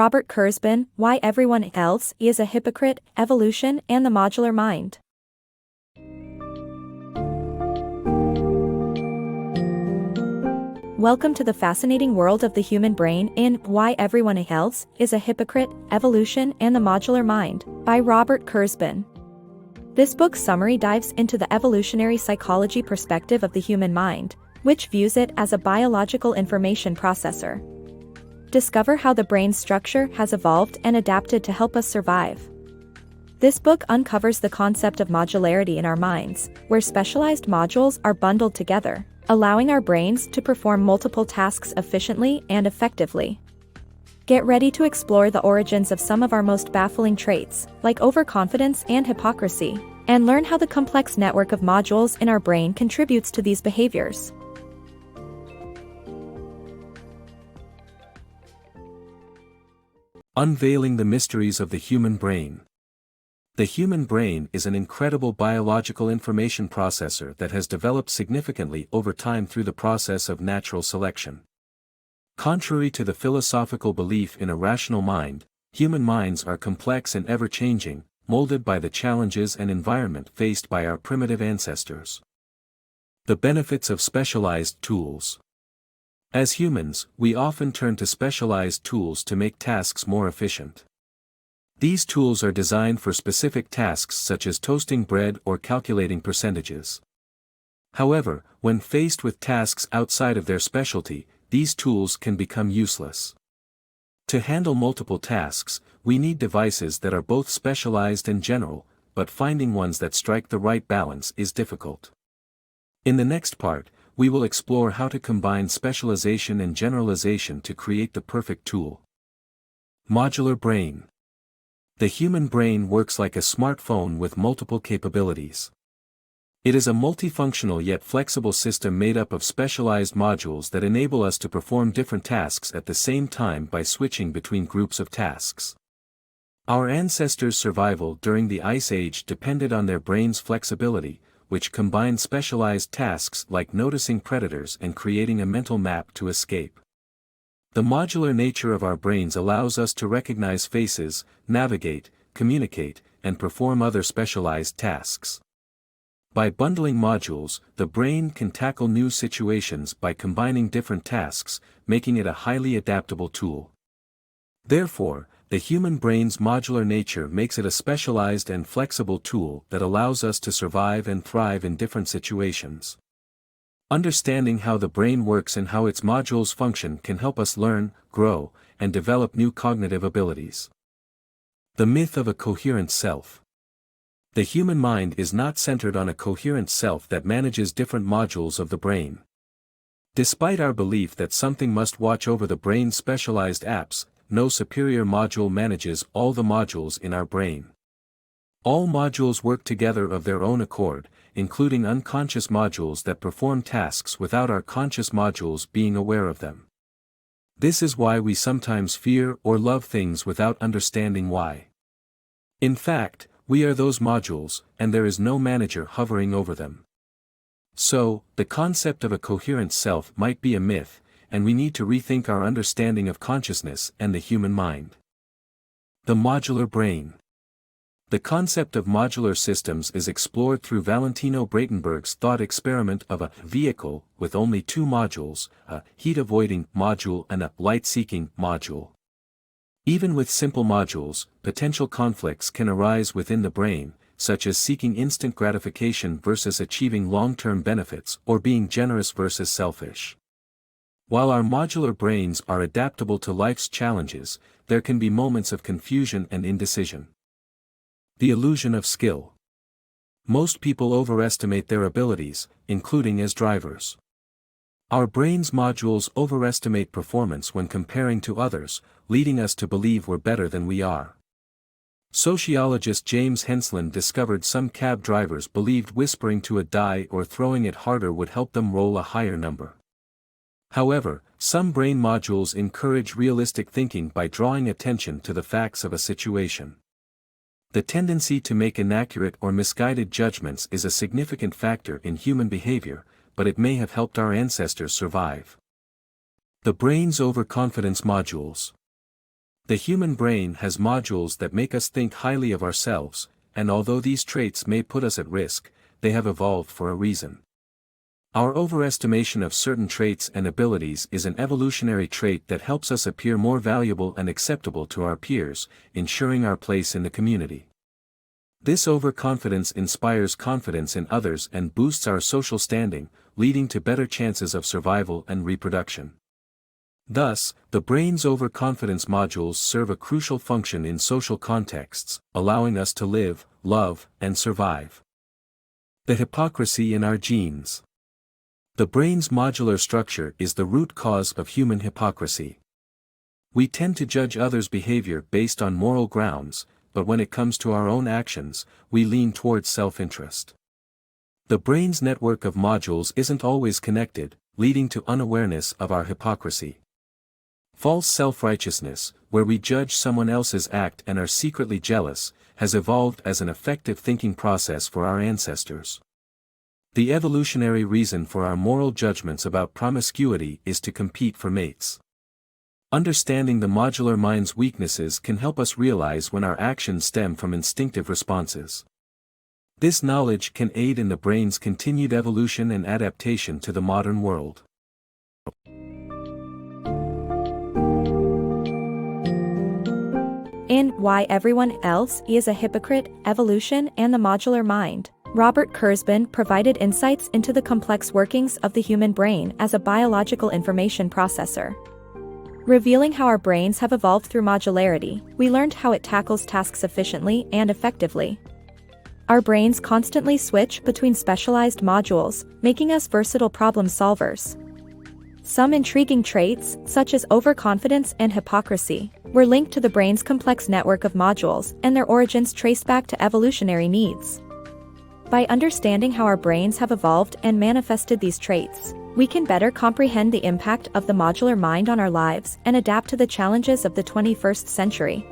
Robert Kurzban, Why Everyone Else is a Hypocrite, Evolution and the Modular Mind. Welcome to the fascinating world of the human brain in Why Everyone Else is a Hypocrite, Evolution and the Modular Mind, by Robert Kurzban. This book's summary dives into the evolutionary psychology perspective of the human mind, which views it as a biological information processor. Discover how the brain's structure has evolved and adapted to help us survive. This book uncovers the concept of modularity in our minds, where specialized modules are bundled together, allowing our brains to perform multiple tasks efficiently and effectively. Get ready to explore the origins of some of our most baffling traits, like overconfidence and hypocrisy, and learn how the complex network of modules in our brain contributes to these behaviors. Unveiling the mysteries of the human brain. The human brain is an incredible biological information processor that has developed significantly over time through the process of natural selection. Contrary to the philosophical belief in a rational mind, human minds are complex and ever-changing, molded by the challenges and environment faced by our primitive ancestors. The benefits of specialized tools. As humans, we often turn to specialized tools to make tasks more efficient. These tools are designed for specific tasks such as toasting bread or calculating percentages. However, when faced with tasks outside of their specialty, these tools can become useless. To handle multiple tasks, we need devices that are both specialized and general, but finding ones that strike the right balance is difficult. In the next part, we will explore how to combine specialization and generalization to create the perfect tool. Modular brain. The human brain works like a smartphone with multiple capabilities. It is a multifunctional yet flexible system made up of specialized modules that enable us to perform different tasks at the same time by switching between groups of tasks. Our ancestors' survival during the Ice Age depended on their brains' flexibility, which combined specialized tasks like noticing predators and creating a mental map to escape. The modular nature of our brains allows us to recognize faces, navigate, communicate, and perform other specialized tasks. By bundling modules, the brain can tackle new situations by combining different tasks, making it a highly adaptable tool. Therefore, the human brain's modular nature makes it a specialized and flexible tool that allows us to survive and thrive in different situations. Understanding how the brain works and how its modules function can help us learn, grow, and develop new cognitive abilities. The myth of a coherent self. The human mind is not centered on a coherent self that manages different modules of the brain. Despite our belief that something must watch over the brain's specialized apps, no superior module manages all the modules in our brain. All modules work together of their own accord, including unconscious modules that perform tasks without our conscious modules being aware of them. This is why we sometimes fear or love things without understanding why. In fact, we are those modules, and there is no manager hovering over them. So, the concept of a coherent self might be a myth, and we need to rethink our understanding of consciousness and the human mind. The modular brain. The concept of modular systems is explored through Valentino Breitenberg's thought experiment of a vehicle with only two modules, a heat-avoiding module and a light-seeking module. Even with simple modules, potential conflicts can arise within the brain, such as seeking instant gratification versus achieving long-term benefits or being generous versus selfish. While our modular brains are adaptable to life's challenges, there can be moments of confusion and indecision. The illusion of skill. Most people overestimate their abilities, including as drivers. Our brain's modules overestimate performance when comparing to others, leading us to believe we're better than we are. Sociologist James Henslin discovered some cab drivers believed whispering to a die or throwing it harder would help them roll a higher number. However, some brain modules encourage realistic thinking by drawing attention to the facts of a situation. The tendency to make inaccurate or misguided judgments is a significant factor in human behavior, but it may have helped our ancestors survive. The brain's overconfidence modules. The human brain has modules that make us think highly of ourselves, and although these traits may put us at risk, they have evolved for a reason. Our overestimation of certain traits and abilities is an evolutionary trait that helps us appear more valuable and acceptable to our peers, ensuring our place in the community. This overconfidence inspires confidence in others and boosts our social standing, leading to better chances of survival and reproduction. Thus, the brain's overconfidence modules serve a crucial function in social contexts, allowing us to live, love, and survive. The hypocrisy in our genes. The brain's modular structure is the root cause of human hypocrisy. We tend to judge others' behavior based on moral grounds, but when it comes to our own actions, we lean towards self-interest. The brain's network of modules isn't always connected, leading to unawareness of our hypocrisy. False self-righteousness, where we judge someone else's act and are secretly jealous, has evolved as an effective thinking process for our ancestors. The evolutionary reason for our moral judgments about promiscuity is to compete for mates. Understanding the modular mind's weaknesses can help us realize when our actions stem from instinctive responses. This knowledge can aid in the brain's continued evolution and adaptation to the modern world. In Why Everyone Else is a Hypocrite, Evolution and the Modular Mind, Robert Kurzban provided insights into the complex workings of the human brain as a biological information processor. Revealing how our brains have evolved through modularity, we learned how it tackles tasks efficiently and effectively. Our brains constantly switch between specialized modules, making us versatile problem solvers. Some intriguing traits, such as overconfidence and hypocrisy, were linked to the brain's complex network of modules and their origins traced back to evolutionary needs. By understanding how our brains have evolved and manifested these traits, we can better comprehend the impact of the modular mind on our lives and adapt to the challenges of the 21st century.